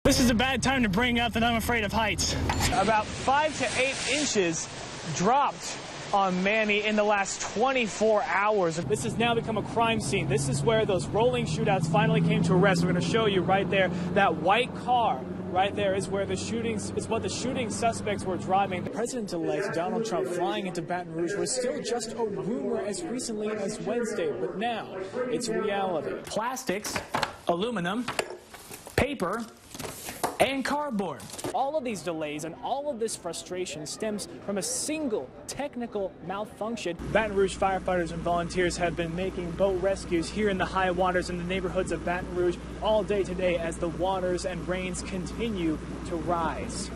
This is a bad time to bring up that I'm afraid of heights. About 5 to 8 inches dropped on Manny in the last 24 hours. This has now become a crime scene. This is where those rolling shootouts finally came to a rest. We're going to show you right there. That white car right there is where the shootings, is what the shooting suspects were driving. President-elect Donald Trump flying into Baton Rouge was still just a rumor as recently as Wednesday, but now it's reality. Plastics, aluminum, paper, and cardboard. All of these delays and all of this frustration stems from a single technical malfunction. Baton Rouge firefighters and volunteers have been making boat rescues here in the high waters in the neighborhoods of Baton Rouge all day today as the waters and rains continue to rise.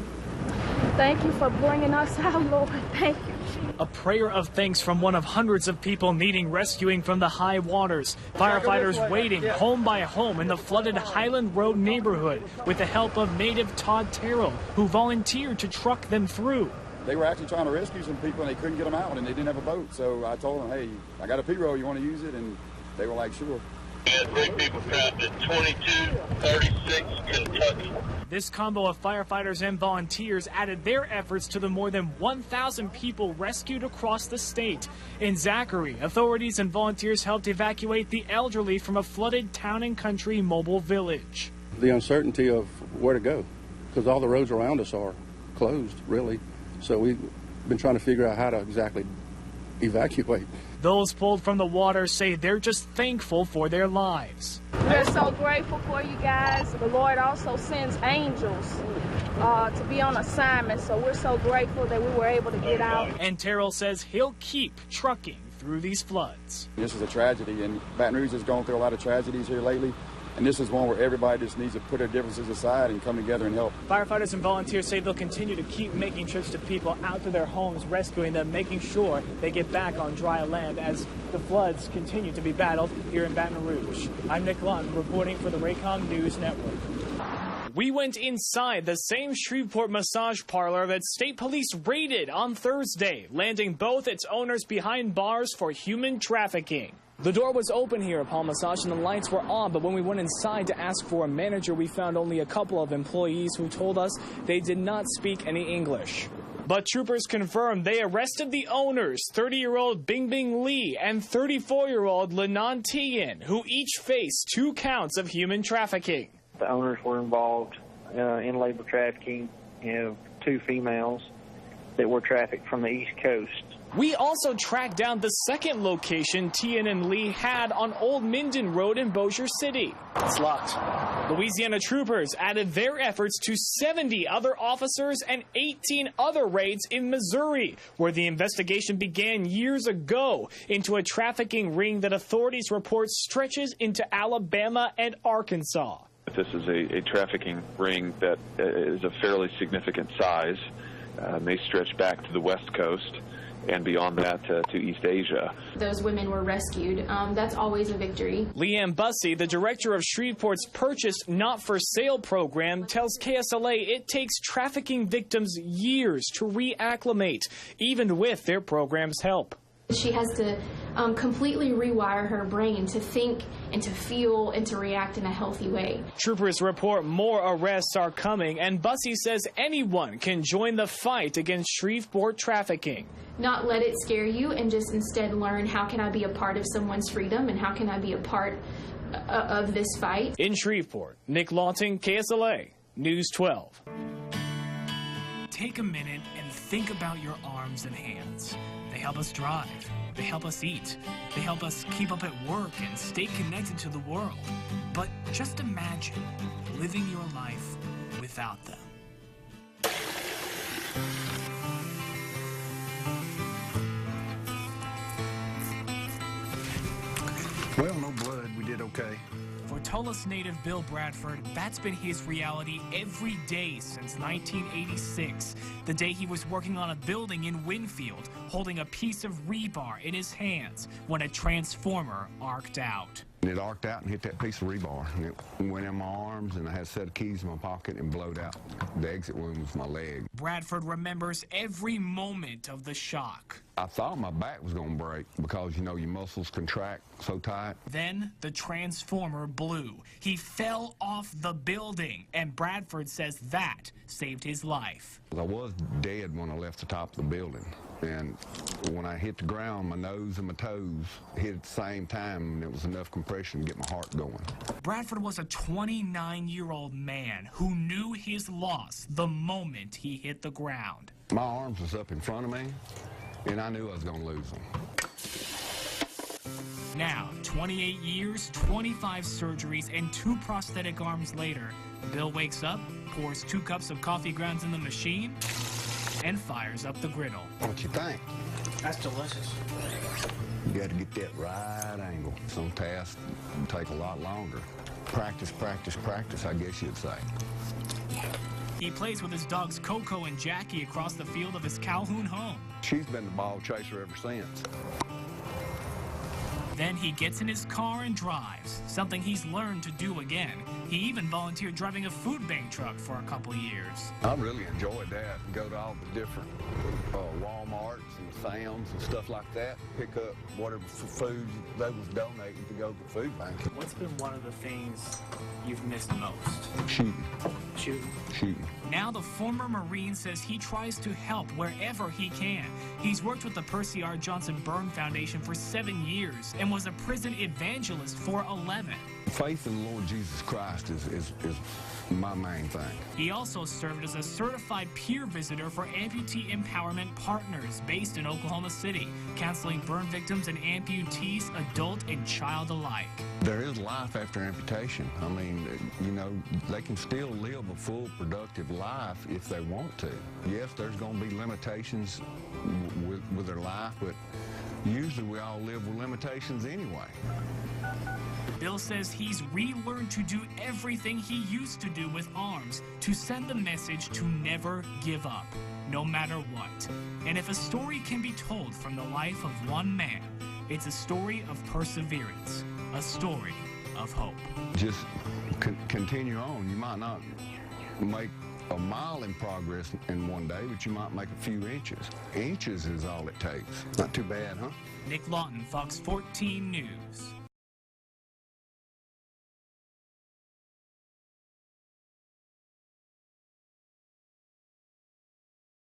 Thank you for bringing us out, Lord. Thank you. A prayer of thanks from one of hundreds of people needing rescuing from the high waters. Firefighters waiting home by home in the flooded Highland Road neighborhood with the help of native Todd Terrell, who volunteered to truck them through. They were actually trying to rescue some people and they couldn't get them out and they didn't have a boat. So I told them, hey, I got a P-roll, you want to use it? And they were like, sure. We had 3 people trapped at 2236 Kentucky. This combo of firefighters and volunteers added their efforts to the more than 1,000 people rescued across the state. In Zachary, authorities and volunteers helped evacuate the elderly from a flooded town and country mobile village. The uncertainty of where to go, because all the roads around us are closed, really. So we've been trying to figure out how to exactly evacuate. Those pulled from the water say they're just thankful for their lives. We're so grateful for you guys. The Lord also sends angels to be on assignment, so we're so grateful that we were able to get out. And Terrell says he'll keep trucking through these floods. This is a tragedy, and Baton Rouge has gone through a lot of tragedies here lately. And this is one where everybody just needs to put their differences aside and come together and help. Firefighters and volunteers say they'll continue to keep making trips to people out to their homes, rescuing them, making sure they get back on dry land as the floods continue to be battled here in Baton Rouge. I'm Nick Lawton reporting for the Raycom News Network. We went inside the same Shreveport massage parlor that state police raided on Thursday, landing both its owners behind bars for human trafficking. The door was open here at Palm Massage and the lights were on, but when we went inside to ask for a manager, we found only a couple of employees who told us they did not speak any English. But troopers confirmed they arrested the owners, 30-year-old Bing Bing Lee and 34-year-old Lenon Tian, who each faced 2 counts of human trafficking. The owners were involved in labor trafficking. You know, 2 females that were trafficked from the East Coast. We also tracked down the second location Tian and Lee had on Old Minden Road in Bossier City. It's locked. Louisiana troopers added their efforts to 70 other officers and 18 other raids in Missouri, where the investigation began years ago into a trafficking ring that authorities report stretches into Alabama and Arkansas. This is a trafficking ring that is of fairly significant size, may stretch back to the West Coast and beyond that to East Asia. Those women were rescued. That's always a victory. Leanne Bussey, the director of Shreveport's Purchased Not for Sale program, tells KSLA it takes trafficking victims years to reacclimate, even with their program's help. She has to completely rewire her brain to think and to feel and to react in a healthy way. Troopers report more arrests are coming, and Bussey says anyone can join the fight against Shreveport trafficking. Not let it scare you and just instead learn, how can I be a part of someone's freedom and how can I be a part of this fight? In Shreveport, Nick Lawton, KSLA, News 12. Take a minute and think about your arms and hands. They help us drive. They help us eat. They help us keep up at work and stay connected to the world. But just imagine living your life without them. Well, no blood. We did okay. For Tullis native Bill Bradford, that's been his reality every day since 1986, the day he was working on a building in Winfield, holding a piece of rebar in his hands when a transformer arced out. And it arced out and hit that piece of rebar. And it went in my arms, and I had a set of keys in my pocket and blowed out. The exit wound was my leg. Bradford remembers every moment of the shock. I thought my back was going to break because, you know, your muscles contract so tight. Then the transformer blew. He fell off the building, and Bradford says that saved his life. I was dead when I left the top of the building. And when I hit the ground, my nose and my toes hit at the same time, and it was enough compression to get my heart going. Bradford was a 29-year-old man who knew his loss the moment he hit the ground. My arms was up in front of me, and I knew I was going to lose them. Now, 28 years, 25 surgeries, and 2 prosthetic arms later, Bill wakes up, pours 2 cups of coffee grounds in the machine, and fires up the griddle. What you think? That's delicious. You got to get that right angle. Some tasks take a lot longer. Practice, practice, practice, I guess you'd say. He plays with his dogs Coco and Jackie across the field of his Calhoun home. She's been the ball chaser ever since. Then he gets in his car and drives, something he's learned to do again. He even volunteered driving a food bank truck for a couple years. I really enjoyed that. Go to all the different Walmarts and Sam's and stuff like that. Pick up whatever food they was donating to go to the food bank. What's been one of the things you've missed most? Shooting. Shooting. Now the former Marine says he tries to help wherever he can. He's worked with the Percy R. Johnson Burn Foundation for 7 years and was a prison evangelist for 11. Faith in the Lord Jesus Christ is my main thing. He also served as a certified peer visitor for Amputee Empowerment Partners based in Oklahoma City, counseling burn victims and amputees, adult and child alike. There is life after amputation. I mean, you know, they can still live a full, productive life if they want to. Yes, there's going to be limitations with their life, but usually we all live with limitations anyway. Bill says he's relearned to do everything he used to do with arms to send the message to never give up, no matter what. And if a story can be told from the life of one man, it's a story of perseverance, a story of hope. Just continue on. You might not make a mile in progress in one day, but you might make a few inches. Inches is all it takes. Not too bad, huh? Nick Lawton, Fox 14 News.